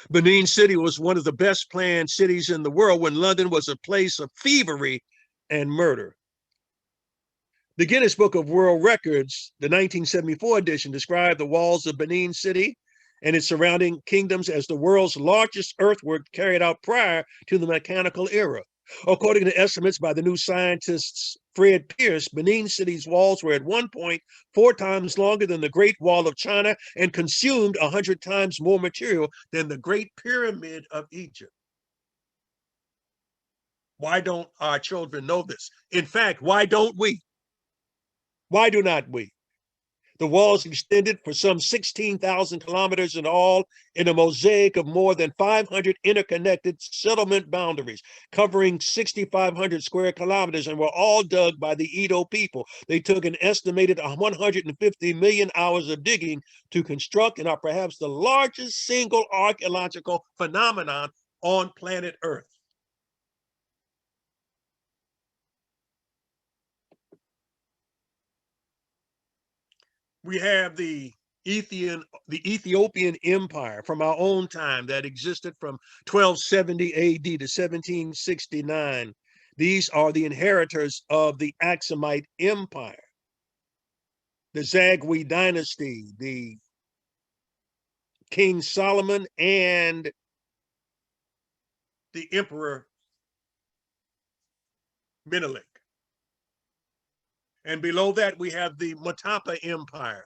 Benin City was one of the best planned cities in the world when London was a place of thievery and murder. The Guinness Book of World Records, the 1974 edition, described the walls of Benin City and its surrounding kingdoms as the world's largest earthwork carried out prior to the mechanical era. According to estimates by the new scientist Fred Pierce, Benin City's walls were at one point 4 times longer than the Great Wall of China and consumed 100 times more material than the Great Pyramid of Egypt. Why don't our children know this? In fact, why don't we? Why do not we? The walls extended for some 16,000 kilometers in all, in a mosaic of more than 500 interconnected settlement boundaries, covering 6,500 square kilometers, and were all dug by the Edo people. They took an estimated 150 million hours of digging to construct and are perhaps the largest single archaeological phenomenon on planet Earth. We have the Ethiopian Empire from our own time that existed from 1270 AD to 1769. These are the inheritors of the Aksumite Empire. The Zagwe dynasty, the King Solomon and the Emperor Menelik. And below that, we have the Mutapa Empire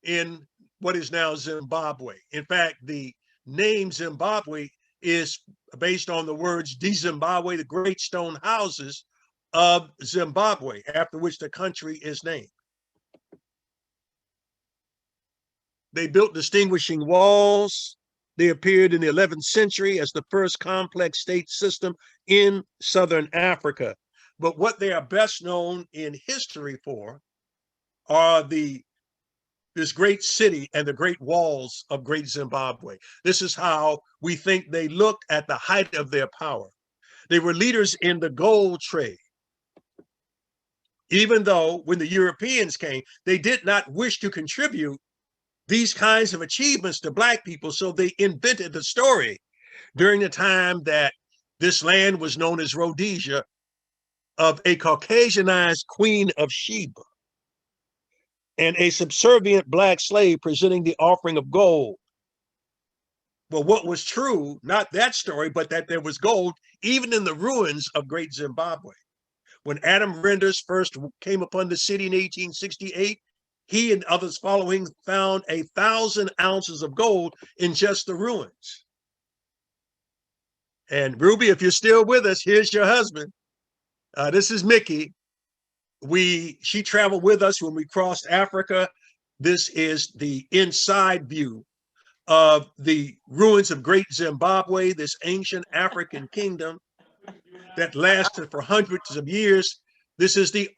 in what is now Zimbabwe. In fact, the name Zimbabwe is based on the words "de Zimbabwe," the great stone houses of Zimbabwe, after which the country is named. They built distinguishing walls. They appeared in the 11th century as the first complex state system in Southern Africa. But what they are best known in history for are this great city and the great walls of Great Zimbabwe. This is how we think they looked at the height of their power. They were leaders in the gold trade. Even though when the Europeans came, they did not wish to contribute these kinds of achievements to Black people, so they invented the story during the time that this land was known as Rhodesia, of a Caucasianized Queen of Sheba and a subservient Black slave presenting the offering of gold. Well, what was true, not that story, but that there was gold even in the ruins of Great Zimbabwe. When Adam Renders first came upon the city in 1868, he and others following found 1,000 ounces of gold in just the ruins. And Ruby, if you're still with us, here's your husband. This is Mickey. She traveled with us when we crossed Africa. This is the inside view of the ruins of Great Zimbabwe, this ancient African kingdom that lasted for hundreds of years. This is the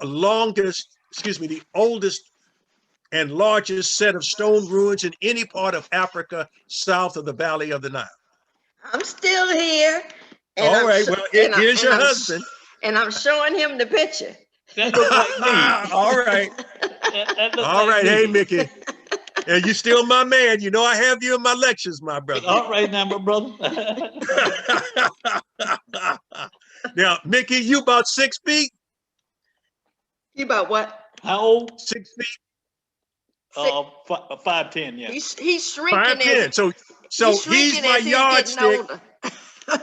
oldest and largest set of stone ruins in any part of Africa south of the Valley of the Nile. I'm still here. All right, well, here's your husband. And I'm showing him the picture. That looks like me. All right. All right, hey, Mickey. And you still my man. You know I have you in my lectures, my brother. All right now, my brother. Now, Mickey, you about 6 feet? You about what? How old? 6 feet? 5'10", yeah. He's shrinking. 5'10". So he's my yardstick.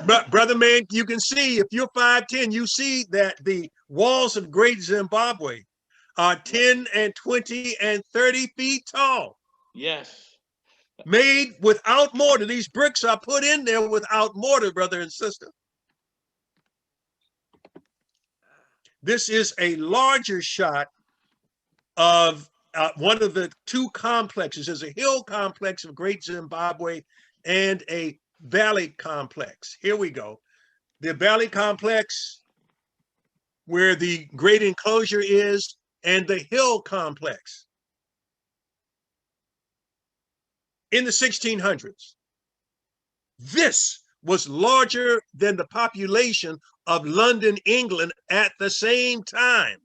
But brother man, you can see if you're 5'10", you see that the walls of Great Zimbabwe are 10 and 20 and 30 feet tall. Yes. Made without mortar. These bricks are put in there without mortar, brother and sister. This is a larger shot of one of the two complexes. There's a hill complex of Great Zimbabwe and a valley complex. Here we go. The valley complex, where the great enclosure is, and the hill complex. In the 1600s, this was larger than the population of London, England at the same time.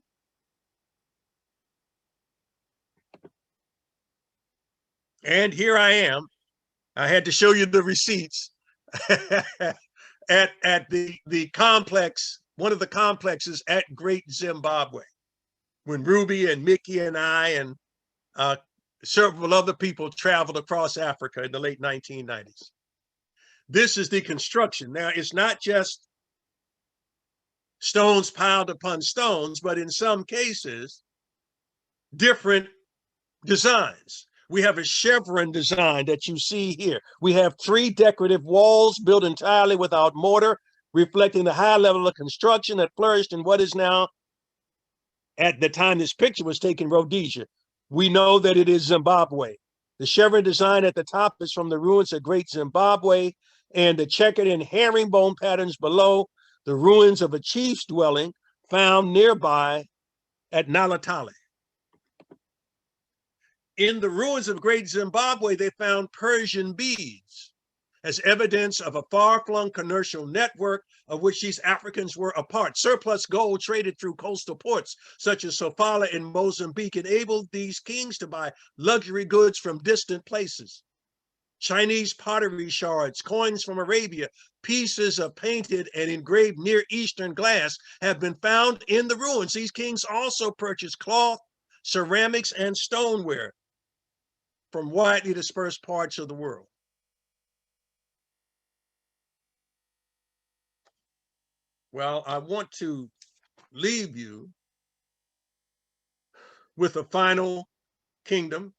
And here I am. I had to show you the receipts at the complex, one of the complexes at Great Zimbabwe, when Ruby and Mickey and I and several other people traveled across Africa in the late 1990s. This is the construction. Now, it's not just stones piled upon stones, but in some cases, different designs. We have a chevron design that you see here. We have 3 decorative walls built entirely without mortar, reflecting the high level of construction that flourished in what is now, at the time this picture was taken, Rhodesia. We know that it is Zimbabwe. The chevron design at the top is from the ruins of Great Zimbabwe, and the checkered and herringbone patterns below, the ruins of a chief's dwelling found nearby at Nalatale. In the ruins of Great Zimbabwe, they found Persian beads as evidence of a far-flung commercial network of which these Africans were a part. Surplus gold traded through coastal ports such as Sofala in Mozambique enabled these kings to buy luxury goods from distant places. Chinese pottery shards, coins from Arabia, pieces of painted and engraved Near Eastern glass have been found in the ruins. These kings also purchased cloth, ceramics, and stoneware. from widely dispersed parts of the world. Well, I want to leave you with a final kingdom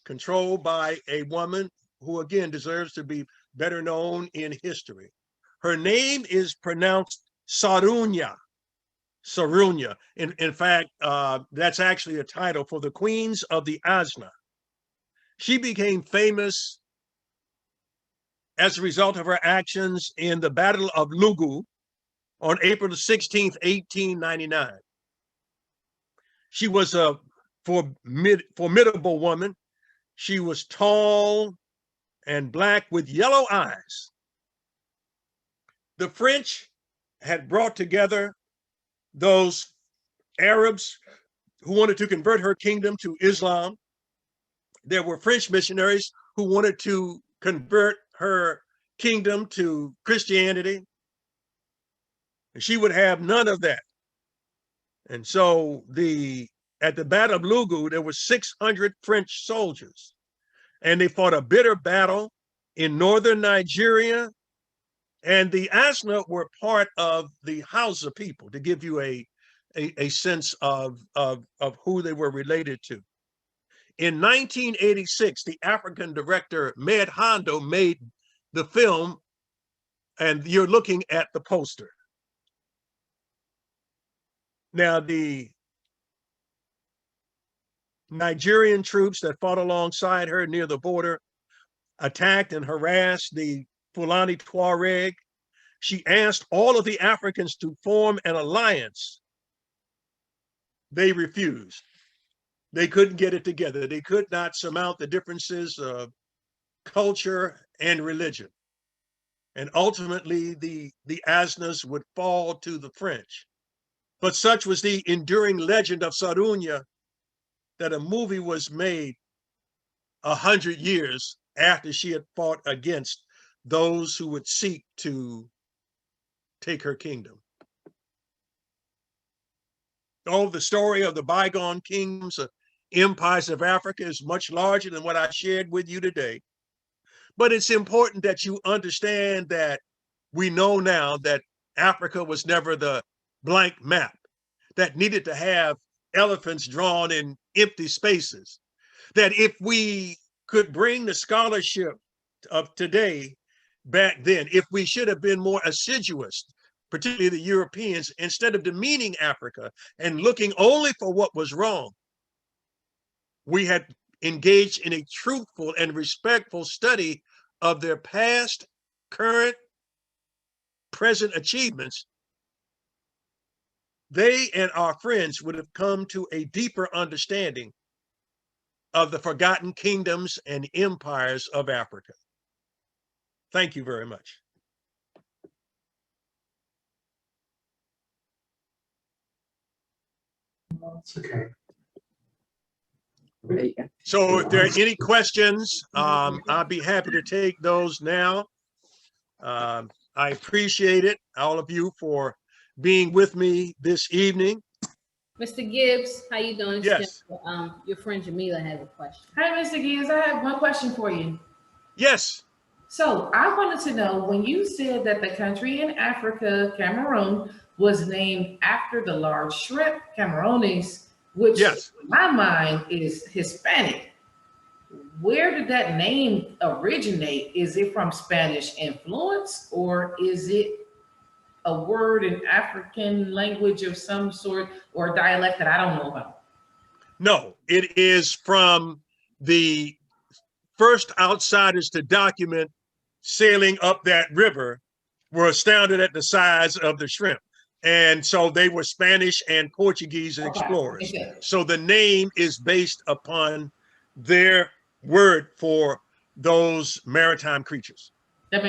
controlled by a woman who, again, deserves to be better known in history. Her name is pronounced Sarunya. Sarunya. In fact, that's actually a title for the queens of the Asna. She became famous as a result of her actions in the Battle of Lugu on April 16th, 1899. She was a formidable woman. She was tall and black with yellow eyes. The French had brought together those Arabs who wanted to convert her kingdom to Islam. There were French missionaries who wanted to convert her kingdom to Christianity. And she would have none of that. And so at the Battle of Lugu, there were 600 French soldiers, and they fought a bitter battle in northern Nigeria. And the Asna were part of the Hausa people, to give you a sense of who they were related to. In 1986, the African director Med Hondo made the film, and you're looking at the poster. Now, the Nigerian troops that fought alongside her near the border attacked and harassed the Fulani Tuareg. She asked all of the Africans to form an alliance. They refused. They couldn't get it together. They could not surmount the differences of culture and religion. And ultimately, the Asnas would fall to the French. But such was the enduring legend of Sarunya that a movie was made 100 years after she had fought against those who would seek to take her kingdom. Oh, the story of the bygone kingdoms, empires of Africa is much larger than what I shared with you today. But it's important that you understand that we know now that Africa was never the blank map that needed to have elephants drawn in empty spaces. That if we could bring the scholarship of today back then, if we should have been more assiduous, particularly the Europeans, instead of demeaning Africa and looking only for what was wrong, we had engaged in a truthful and respectful study of their past, current, present achievements, they and our friends would have come to a deeper understanding of the forgotten kingdoms and empires of Africa. Thank you very much. It's okay. So if there are any questions, I'll be happy to take those now. I appreciate it, all of you, for being with me this evening. Mr. Gibbs, how you doing? Yes. Your friend Jamila has a question. Hi, Mr. Gibbs. I have one question for you. Yes. So I wanted to know, when you said that the country in Africa, Cameroon, was named after the large shrimp, Camerones, which yes, in my mind is Hispanic. Where did that name originate? Is it from Spanish influence, or is it a word in African language of some sort, or dialect that I don't know about? No, it is from the first outsiders to document sailing up that river were astounded at the size of the shrimp. And so they were Spanish and Portuguese explorers. Okay. So the name is based upon their word for those maritime creatures. That makes